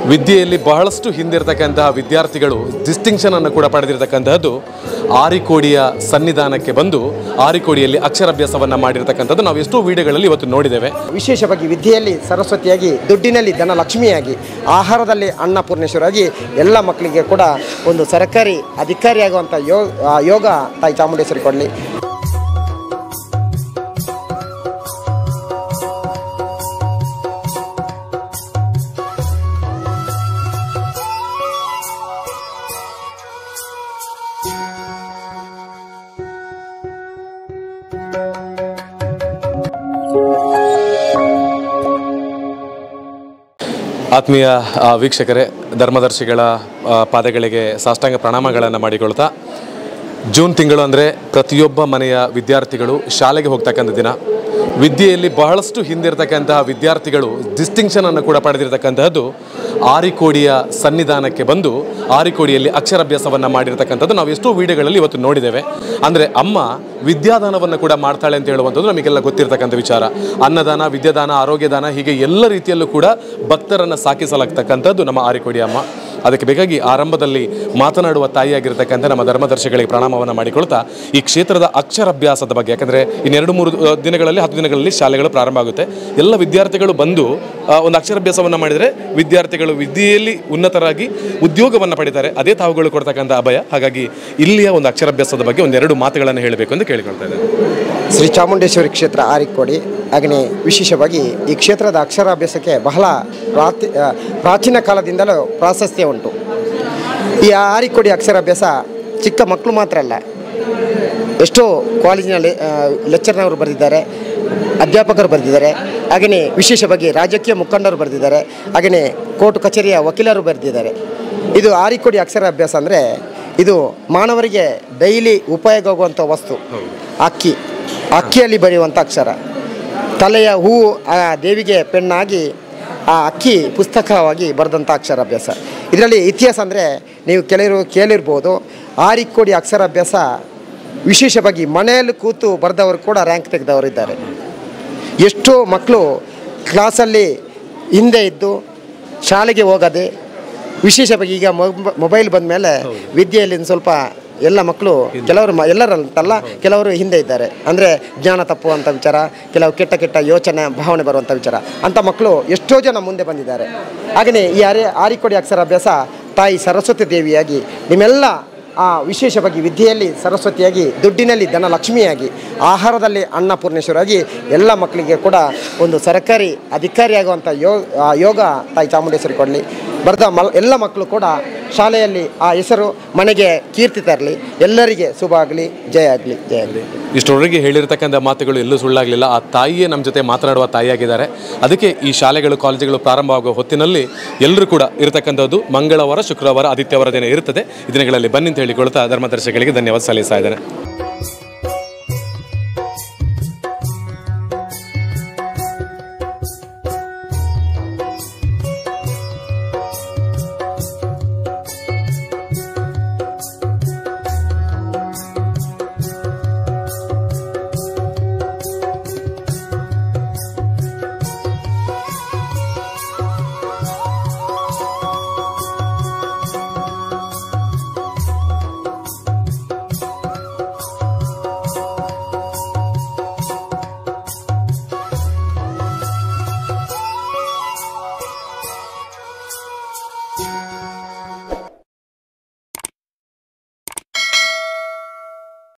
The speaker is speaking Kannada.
ವಿದ್ಯೆಯಲ್ಲಿ ಬಹಳಷ್ಟು ಹಿಂದಿರತಕ್ಕಂತಹ ವಿದ್ಯಾರ್ಥಿಗಳು ಡಿಸ್ಟಿಂಕ್ಷನ್ ಅನ್ನು ಕೂಡ ಪಡೆದಿರತಕ್ಕಂತಹದ್ದು ಆರಿಕೋಡಿಯ ಸನ್ನಿಧಾನಕ್ಕೆ ಬಂದು ಆರಿಕೋಡಿಯಲ್ಲಿ ಅಕ್ಷರಾಭ್ಯಾಸವನ್ನು ಮಾಡಿರತಕ್ಕಂಥದ್ದು ನಾವು ಎಷ್ಟೋ ವಿಡಿಯೋಗಳಲ್ಲಿ ಇವತ್ತು ನೋಡಿದ್ದೇವೆ. ವಿಶೇಷವಾಗಿ ವಿದ್ಯೆಯಲ್ಲಿ ಸರಸ್ವತಿಯಾಗಿ, ದುಡ್ಡಿನಲ್ಲಿ ಧನಲಕ್ಷ್ಮಿಯಾಗಿ, ಆಹಾರದಲ್ಲಿ ಅನ್ನಪೂರ್ಣೇಶ್ವರಾಗಿ ಎಲ್ಲ ಮಕ್ಕಳಿಗೆ ಕೂಡ ಒಂದು ಸರ್ಕಾರಿ ಅಧಿಕಾರಿಯಾಗುವಂಥ ಯೋಗ ತಾಯಿ ಚಾಮುಂಡೇಶ್ವರಿ ಕೊಡಲಿ. ಆತ್ಮೀಯ ವೀಕ್ಷಕರೇ, ಧರ್ಮದರ್ಶಿಗಳ ಪಾದಗಳಿಗೆ ಸಾಷ್ಟಾಂಗ ಪ್ರಣಾಮಗಳನ್ನು ಮಾಡಿಕೊಳ್ತಾ, ಜೂನ್ ತಿಂಗಳು ಅಂದರೆ ಪ್ರತಿಯೊಬ್ಬ ಮನೆಯ ವಿದ್ಯಾರ್ಥಿಗಳು ಶಾಲೆಗೆ ಹೋಗ್ತಕ್ಕಂಥ ದಿನ. ವಿದ್ಯೆಯಲ್ಲಿ ಬಹಳಷ್ಟು ಹಿಂದಿರತಕ್ಕಂತಹ ವಿದ್ಯಾರ್ಥಿಗಳು ಡಿಸ್ಟಿಂಕ್ಷನ್ ಅನ್ನು ಕೂಡ ಪಡೆದಿರತಕ್ಕಂತಹದ್ದು ಆರಿಕೋಡಿಯ ಸನ್ನಿಧಾನಕ್ಕೆ ಬಂದು ಆರಿಕೋಡಿಯಲ್ಲಿ ಅಕ್ಷರಾಭ್ಯಾಸವನ್ನು ಮಾಡಿರತಕ್ಕಂಥದ್ದು ನಾವು ಎಷ್ಟೋ ವಿಡಿಯೋಗಳಲ್ಲಿ ಇವತ್ತು ನೋಡಿದ್ದೇವೆ. ಅಂದರೆ ಅಮ್ಮ ವಿದ್ಯಾದಾನವನ್ನು ಕೂಡ ಮಾಡ್ತಾಳೆ ಅಂತ ಹೇಳುವಂಥದ್ದು ನಮಗೆಲ್ಲ ಗೊತ್ತಿರತಕ್ಕಂಥ ವಿಚಾರ. ಅನ್ನದಾನ, ವಿದ್ಯಾದಾನ, ಆರೋಗ್ಯದಾನ, ಹೀಗೆ ಎಲ್ಲ ರೀತಿಯಲ್ಲೂ ಕೂಡ ಭಕ್ತರನ್ನು ಸಾಕಿಸಲಾಗ್ತಕ್ಕಂಥದ್ದು ನಮ್ಮ ಆರಿಕೋಡಿ ಅಮ್ಮ. ಅದಕ್ಕೆ ಬೇಕಾಗಿ ಆರಂಭದಲ್ಲಿ ಮಾತನಾಡುವ ತಾಯಿಯಾಗಿರ್ತಕ್ಕಂಥ ನಮ್ಮ ಧರ್ಮದರ್ಶಿಗಳಿಗೆ ಪ್ರಣಾಮವನ್ನು ಮಾಡಿಕೊಳ್ತಾ, ಈ ಕ್ಷೇತ್ರದ ಅಕ್ಷರಾಭ್ಯಾಸದ ಬಗ್ಗೆ, ಯಾಕಂದರೆ ಇನ್ನೆರಡು ಮೂರು ದಿನಗಳಲ್ಲಿ 10 ದಿನಗಳಲ್ಲಿ ಶಾಲೆಗಳು ಪ್ರಾರಂಭ ಆಗುತ್ತೆ. ಎಲ್ಲ ವಿದ್ಯಾರ್ಥಿಗಳು ಬಂದು ಒಂದು ಅಕ್ಷರಾಭ್ಯಾಸವನ್ನು ಮಾಡಿದರೆ ವಿದ್ಯಾರ್ಥಿಗಳು ವಿದ್ಯೆಯಲ್ಲಿ ಉನ್ನತರಾಗಿ ಉದ್ಯೋಗವನ್ನು ಪಡಿತಾರೆ. ಅದೇ ತಾವುಗಳು ಕೊಡ್ತಕ್ಕಂಥ ಅಭಯ. ಹಾಗಾಗಿ ಇಲ್ಲಿಯ ಒಂದು ಅಕ್ಷರಾಭ್ಯಾಸದ ಬಗ್ಗೆ ಒಂದೆರಡು ಮಾತುಗಳನ್ನು ಹೇಳಬೇಕು ಅಂತ ಕೇಳಿಕೊಳ್ತಾ ಇದ್ದಾರೆ. ಶ್ರೀ ಚಾಮುಂಡೇಶ್ವರಿ ಕ್ಷೇತ್ರ ಆರಿಕೋಡಿ, ಹಾಗೆಯೇ ವಿಶೇಷವಾಗಿ ಈ ಕ್ಷೇತ್ರದ ಅಕ್ಷರಾಭ್ಯಾಸಕ್ಕೆ ಬಹಳ ಪ್ರಾಚೀನ ಕಾಲದಿಂದಲೂ ಪ್ರಾಶಸ್ತ್ಯ ಉಂಟು. ಈ ಆರಿಕೋಡಿ ಅಕ್ಷರಾಭ್ಯಾಸ ಚಿಕ್ಕ ಮಕ್ಕಳು ಮಾತ್ರ ಅಲ್ಲ, ಎಷ್ಟೋ ಕಾಲೇಜಿನಲ್ಲಿ ಲೆಕ್ಚರ್ನವರು ಬರೆದಿದ್ದಾರೆ, ಅಧ್ಯಾಪಕರು ಬರೆದಿದ್ದಾರೆ, ಹಾಗೆಯೇ ವಿಶೇಷವಾಗಿ ರಾಜಕೀಯ ಮುಖಂಡರು ಬರೆದಿದ್ದಾರೆ, ಹಾಗೆಯೇ ಕೋರ್ಟ್ ಕಚೇರಿಯ ವಕೀಲರು ಬರೆದಿದ್ದಾರೆ. ಇದು ಆರಿಕೋಡಿ ಅಕ್ಷರಾಭ್ಯಾಸ ಅಂದರೆ ಇದು ಮಾನವರಿಗೆ ಡೈಲಿ ಉಪಯೋಗ ಆಗುವಂಥ ವಸ್ತು. ಅಕ್ಕಿಯಲ್ಲಿ ಬರೆಯುವಂಥ ಅಕ್ಷರ, ತಲೆಯ ಹೂವು ಆ ದೇವಿಗೆ ಪೆಣ್ಣಾಗಿ ಆ ಅಕ್ಕಿ ಪುಸ್ತಕವಾಗಿ ಬರೆದಂಥ ಅಕ್ಷರಾಭ್ಯಾಸ. ಇದರಲ್ಲಿ ಇತಿಹಾಸ ಅಂದರೆ ನೀವು ಕೆಲವರು ಕೇಳಿರ್ಬೋದು, ಆರಿಕೋಡಿ ಅಕ್ಷರಾಭ್ಯಾಸ ವಿಶೇಷವಾಗಿ ಮನೆಯಲ್ಲಿ ಕೂತು ಬರೆದವರು ಕೂಡ ರ್ಯಾಂಕ್ ತೆಗೆದವರು ಇದ್ದಾರೆ. ಎಷ್ಟೋ ಮಕ್ಕಳು ಕ್ಲಾಸಲ್ಲಿ ಹಿಂದೆ ಇದ್ದು ಶಾಲೆಗೆ ಹೋಗದೆ, ವಿಶೇಷವಾಗಿ ಈಗ ಮೊಬೈಲ್ ಬಂದ ಮೇಲೆ ವಿದ್ಯೆಯಲ್ಲಿ ಸ್ವಲ್ಪ ಎಲ್ಲ ಮಕ್ಕಳು, ಕೆಲವರು ಎಲ್ಲರಂತಲ್ಲ, ಕೆಲವರು ಹಿಂದೆ ಇದ್ದಾರೆ. ಅಂದರೆ ಜ್ಞಾನ ತಪ್ಪುವಂಥ ವಿಚಾರ, ಕೆಲವು ಕೆಟ್ಟ ಯೋಚನೆ ಭಾವನೆ ಬರುವಂಥ ವಿಚಾರ, ಅಂಥ ಮಕ್ಕಳು ಎಷ್ಟೋ ಜನ ಮುಂದೆ ಬಂದಿದ್ದಾರೆ. ಹಾಗೆಯೇ ಈ ಆರಿಕೋಡಿ ಅಕ್ಷರಾಭ್ಯಾಸ ತಾಯಿ ಸರಸ್ವತಿ ದೇವಿಯಾಗಿ, ನಿಮ್ಮೆಲ್ಲ ವಿಶೇಷವಾಗಿ ವಿದ್ಯೆಯಲ್ಲಿ ಸರಸ್ವತಿಯಾಗಿ, ದುಡ್ಡಿನಲ್ಲಿ ಧನಲಕ್ಷ್ಮಿಯಾಗಿ, ಆಹಾರದಲ್ಲಿ ಅನ್ನಪೂರ್ಣೇಶ್ವರಾಗಿ ಎಲ್ಲ ಮಕ್ಕಳಿಗೆ ಕೂಡ ಒಂದು ಸರ್ಕಾರಿ ಅಧಿಕಾರಿಯಾಗುವಂಥ ಯೋಗ ತಾಯಿ ಚಾಮುಂಡೇಶ್ವರಿ ಕೊಡಲಿ. ಬರೆದ ಎಲ್ಲ ಮಕ್ಕಳು ಕೂಡ ಶಾಲೆಯಲ್ಲಿ ಆ ಹೆಸರು ಮನೆಗೆ ಕೀರ್ತಿ ತರಲಿ. ಎಲ್ಲರಿಗೆ ಶುಭ ಆಗಲಿ, ಜಯ ಆಗಲಿ, ಜಯ ಆಗಲಿ. ಇಷ್ಟರವರೆಗೆ ಹೇಳಿರ್ತಕ್ಕಂಥ ಮಾತುಗಳು ಎಲ್ಲೂ ಸುಳ್ಳಾಗಲಿಲ್ಲ. ಆ ತಾಯಿಯೇ ನಮ್ಮ ಜೊತೆ ಮಾತನಾಡುವ ತಾಯಿಯಾಗಿದ್ದಾರೆ. ಅದಕ್ಕೆ ಈ ಶಾಲೆಗಳು, ಕಾಲೇಜುಗಳು ಪ್ರಾರಂಭ ಆಗುವ ಹೊತ್ತಿನಲ್ಲಿ ಎಲ್ಲರೂ ಕೂಡ ಇರತಕ್ಕಂಥದ್ದು ಮಂಗಳವಾರ, ಶುಕ್ರವಾರ, ಆದಿತ್ಯವಾರ ದಿನ ಇರುತ್ತದೆ. ಈ ದಿನಗಳಲ್ಲಿ ಬನ್ನಿ ಅಂತ ಹೇಳಿಕೊಳ್ತಾ ಧರ್ಮದರ್ಶಿಗಳಿಗೆ ಧನ್ಯವಾದ ಸಲ್ಲಿಸ್ತಾ ಇದ್ದೇನೆ.